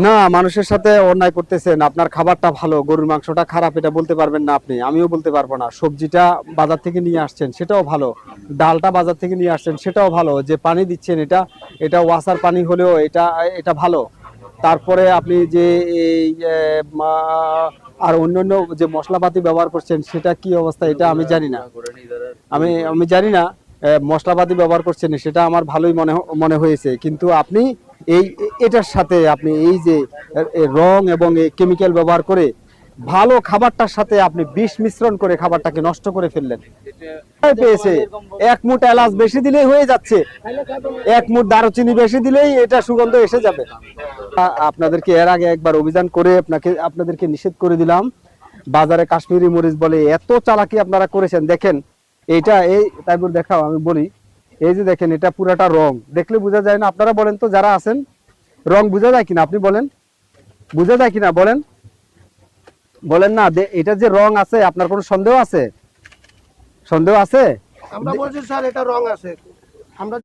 না, মানুষের সাথে অন্যায় করতেছেন। আপনার খাবারটা ভালো, গরুর মাংসটা খারাপ এটা বলতে পারবেন না আপনি, আমিও বলতে পারবো না। সবজিটা বাজার থেকে নিয়ে আসছেন সেটাও ভালো, ডালটা বাজার থেকে নিয়ে আসছেন সেটাও ভালো, যে পানি দিচ্ছেন এটা এটা ওয়াসার পানি হলেও এটা এটা ভালো। তারপরে আপনি যে এই আর অন্যান্য যে মশলাপাতি ব্যবহার করছেন সেটা কি অবস্থা এটা আমি জানি না, আমি জানি না। মশলাপাতি ব্যবহার করছেন সেটা আমার ভালোই মনে হয়েছে, কিন্তু আপনি এই এটার সাথে আপনি এই যে রং এবং এই কেমিক্যাল ব্যবহার করে ভালো খাবারটার সাথে আপনি বিষ মিশ্রণ করে খাবারটাকে নষ্ট করে ফেললেন। পেয়েছে এক মুঠ এলাচ বেশি দিলেই হয়ে যাচ্ছে, এক মুঠ দারুচিনি বেশি দিলেই এটা সুগন্ধ এসে যাবে। আপনাদেরকে এর আগে একবার অভিযান করে আপনাদেরকে নিষেধ করে দিলাম। বাজারে কাশ্মীরি মরিচ বলে এত চালাকি আপনারা করেছেন। দেখেন এইটা, এই তারপর দেখাও, আমি বলি এই যে দেখেন এটা পুরাটা রং, দেখলে বোঝা যায় না? আপনারা বলেন তো যারা আছেন, রং বোঝা যায় কিনা? আপনি বলেন বোঝা যায় কিনা? বলেন বলেন না। এটা যে রং আছে, আপনার কোনো সন্দেহ আছে? সন্দেহ আছে? আমরা বলছি স্যার এটা রং আছে। আমরা